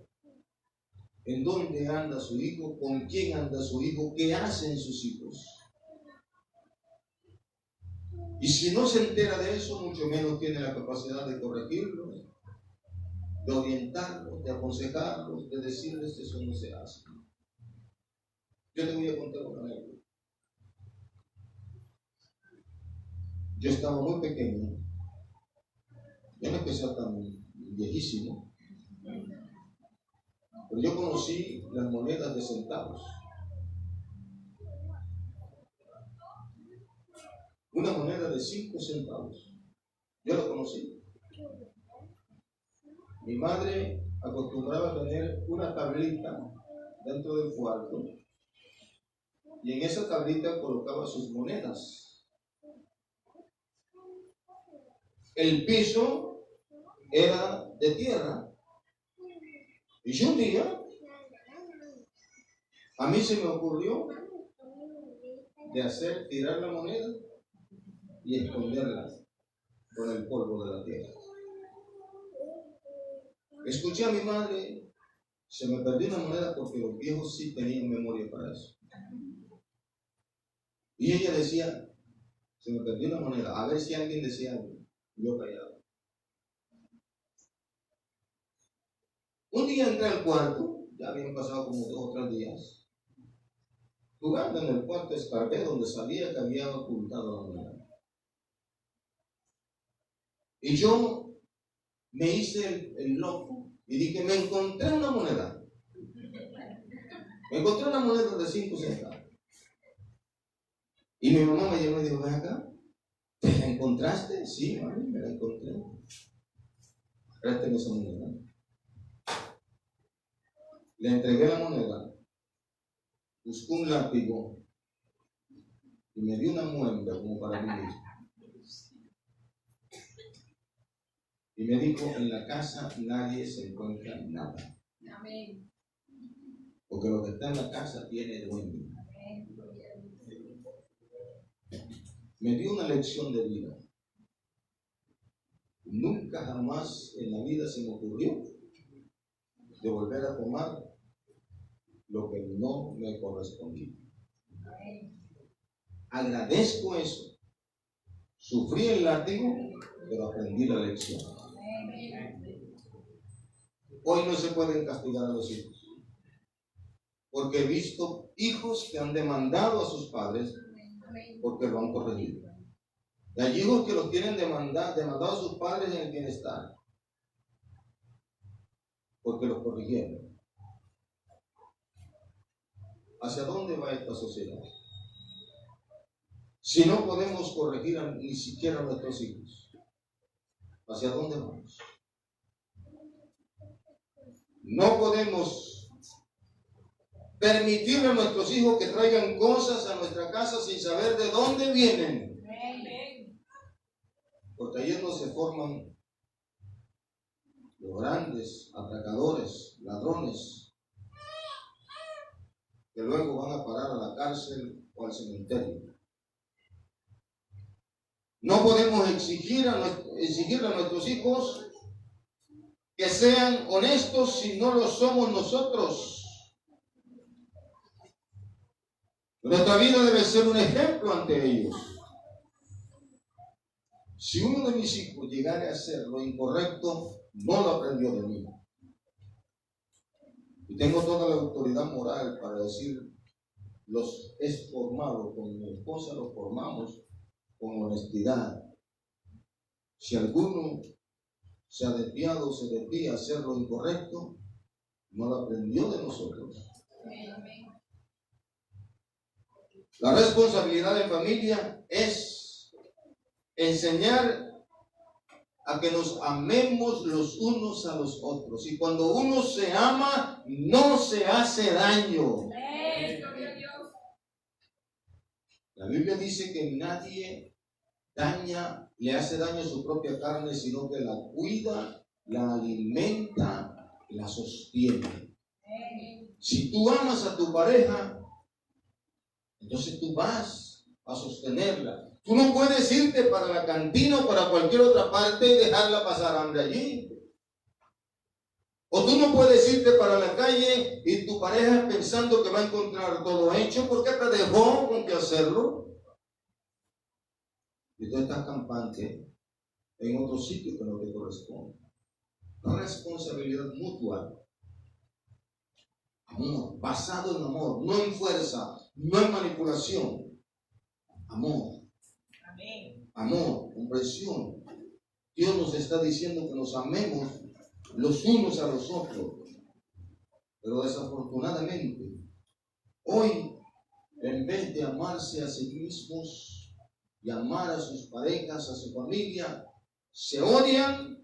Speaker 1: en dónde anda su hijo, con quién anda su hijo, qué hacen sus hijos. Y si no se entera de eso, mucho menos tiene la capacidad de corregirlos, de orientarlos, de aconsejarlos, de decirles que eso no se hace. Yo te voy a contar una anécdota. Yo estaba muy pequeño, yo no es que sea tan viejísimo, pero yo conocí las monedas de centavos. Una moneda de 5 centavos. Yo lo conocí. Mi madre acostumbraba a tener una tablita dentro del cuarto y en esa tablita colocaba sus monedas. El piso era de tierra y un día a mí se me ocurrió de hacer tirar la moneda y esconderla con el polvo de la tierra. Escuché a mi madre Se me perdió una moneda porque los viejos sí tenían memoria para eso. Y ella decía, se me perdió una moneda, a ver si alguien decía algo. Yo callaba. Un día entré al cuarto, ya habían pasado como 2 o 3 días. Jugando en el cuarto escargué donde sabía que había ocultado la moneda. Y yo me hice el loco y dije, me encontré una moneda. Me encontré una moneda de 5 centavos. Y mi mamá me llamó y dijo, ven acá, ¿te la encontraste? Sí, mami, me la encontré. Préstame esa moneda. Le entregué la moneda, buscó un látigo y me dio una muenda como para mí mismo. Y me dijo, en la casa nadie se encuentra nada.
Speaker 2: Amén.
Speaker 1: Porque lo que está en la casa tiene dueño. Me dio una lección de vida. Nunca jamás en la vida se me ocurrió de volver a tomar lo que no me correspondía. Agradezco eso. Sufrí el látigo, pero aprendí la lección. Hoy no se pueden castigar a los hijos, porque he visto hijos que han demandado a sus padres porque lo han corregido. Y hay hijos que los tienen demandado a sus padres en el bienestar porque los corrigieron. ¿Hacia dónde va esta sociedad? Si no podemos corregir ni siquiera a nuestros hijos, ¿hacia dónde vamos? No podemos permitirle a nuestros hijos que traigan cosas a nuestra casa sin saber de dónde vienen. Porque ahí es donde se forman los grandes atracadores, ladrones, que luego van a parar a la cárcel o al cementerio. No podemos exigirle a nuestros hijos que sean honestos si no lo somos nosotros. Nuestra vida debe ser un ejemplo ante ellos. Si uno de mis hijos llegara a hacer lo incorrecto, no lo aprendió de mí. Y tengo toda la autoridad moral para decir, los he formado con mi esposa, los formamos con honestidad. Si alguno se ha desviado o se desvía a hacer lo incorrecto, no lo aprendió de nosotros. La responsabilidad de familia es enseñar a que nos amemos los unos a los otros. Y cuando uno se ama, no se hace daño. La Biblia dice que nadie le hace daño a su propia carne, sino que la cuida, la alimenta, la sostiene. Si tú amas a tu pareja, entonces tú vas a sostenerla. Tú no puedes irte para la cantina o para cualquier otra parte y dejarla pasar hambre allí. O tú no puedes irte para la calle y tu pareja pensando que va a encontrar todo hecho porque te dejó con que hacerlo. Y tú estás campante en otro sitio que no te corresponde. Una responsabilidad mutua. Amor, basado en amor, no en fuerza, no en manipulación. Amor. Amén. Amor, comprensión. Dios nos está diciendo que nos amemos los unos a los otros. Pero desafortunadamente, hoy, en vez de amarse a sí mismos y amar a sus parejas, a su familia, se odian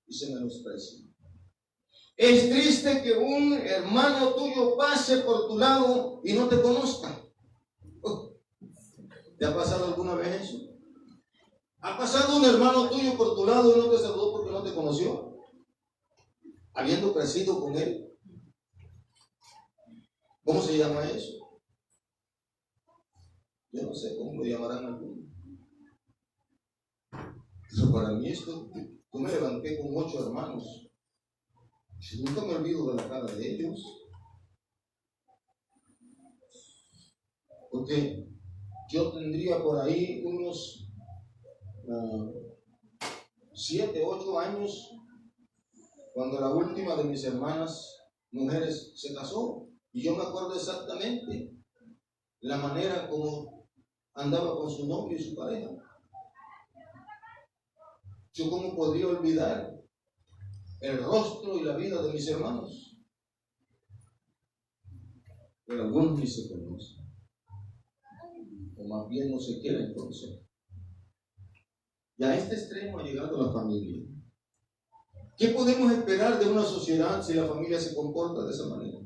Speaker 1: y se menosprecian. Es triste que un hermano tuyo pase por tu lado y no te conozca. ¿Te ha pasado alguna vez eso? ¿Ha pasado un hermano tuyo por tu lado y no te saludó porque no te conoció? Habiendo crecido con él. ¿Cómo se llama eso? Yo no sé cómo lo llamarán algunos. Pero para mí esto, yo me levanté con 8 hermanos. Nunca me olvido de la cara de ellos. Porque yo tendría por ahí unos 7, 8 años cuando la última de mis hermanas mujeres se casó. Y yo me acuerdo exactamente la manera como andaba con su novio y su pareja. Yo cómo podría olvidar el rostro y la vida de mis hermanos. Pero algunos ni se conocen, o más bien no se quieren conocer. Y a este extremo ha llegado la familia. ¿Qué podemos esperar de una sociedad si la familia se comporta de esa manera?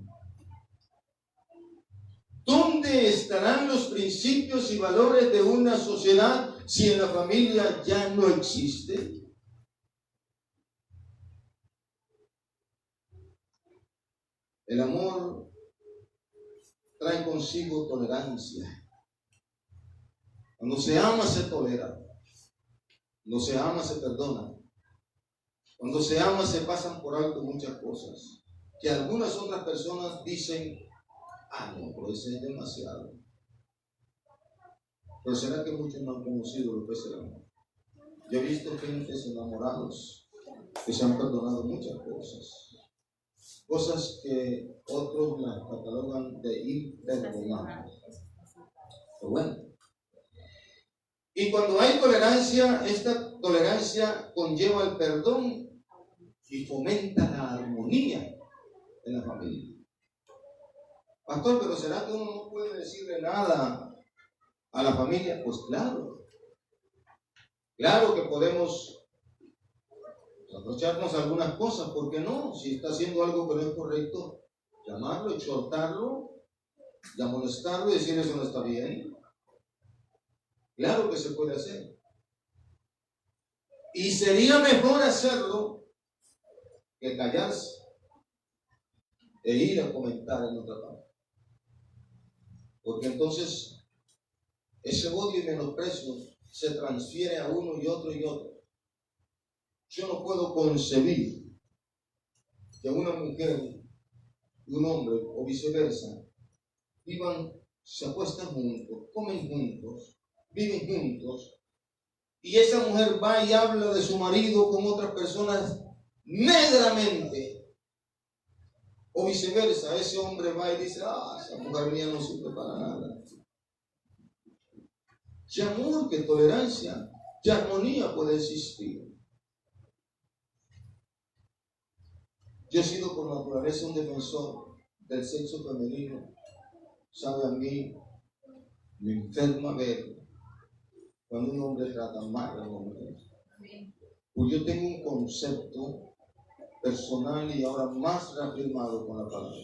Speaker 1: ¿Dónde estarán los principios y valores de una sociedad si en la familia ya no existe? El amor trae consigo tolerancia. Cuando se ama se tolera. Cuando se ama se perdona. Cuando se ama se pasan por alto muchas cosas que algunas otras personas dicen: ah, no, pero ese es demasiado. Pero ¿será que muchos no han conocido lo que es el amor? Yo he visto gentes enamorados que se han perdonado muchas cosas que otros las catalogan de imperdonables. Pero bueno. Y cuando hay tolerancia, esta tolerancia conlleva el perdón y fomenta la armonía en la familia. Pastor, pero ¿será que uno no puede decirle nada a la familia? Pues claro. Claro que podemos reprocharnos algunas cosas, ¿por qué no? Si está haciendo algo que no es correcto, llamarlo, exhortarlo, y amonestarlo y decirle: eso no está bien. Claro que se puede hacer. Y sería mejor hacerlo que callarse e ir a comentar en otra parte. Porque entonces ese odio y menosprecio se transfiere a uno y otro y otro. Yo no puedo concebir que una mujer y un hombre, o viceversa, vivan, se acuestan juntos, comen juntos, viven juntos, y esa mujer va y habla de su marido con otras personas negramente, o viceversa, ese hombre va y dice: ah, esa mujer mía no sirve para nada. ¿Qué amor, qué tolerancia, qué armonía puede existir? Yo he sido por naturaleza un defensor del sexo femenino. Sabe, a mí me enferma ver cuando un hombre trata mal a una mujer. Pues yo tengo un concepto personal y ahora más reafirmado con la palabra.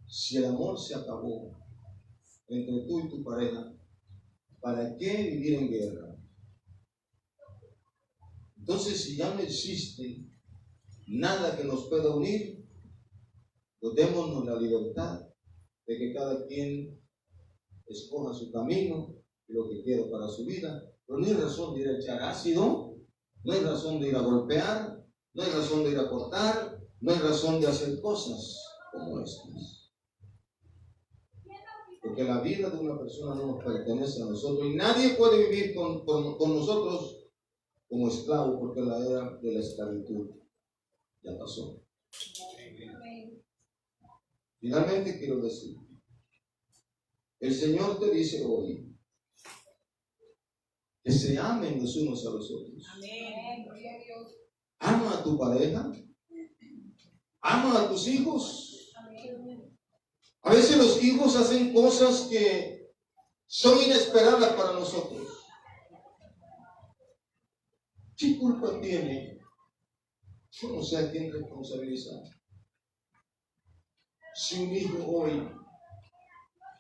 Speaker 1: Si el amor se acabó entre tú y tu pareja, ¿para qué vivir en guerra? Entonces, si ya no existe nada que nos pueda unir, pues démonos la libertad de que cada quien escoja su camino y lo que quiera para su vida. Pero no hay razón de ir a echar ácido, no hay razón de ir a golpear, no hay razón de ir a cortar, no hay razón de hacer cosas como estas. Porque la vida de una persona no nos pertenece a nosotros y nadie puede vivir con nosotros como esclavo, porque la era de la esclavitud ya pasó. Finalmente quiero decir, el Señor te dice hoy que se amen los unos a los otros.
Speaker 2: Amén.
Speaker 1: Ama a tu pareja, ama a tus hijos. A veces los hijos hacen cosas que son inesperadas para nosotros. ¿Qué culpa tiene? Yo no sé a quién responsabilizar. Si un hijo hoy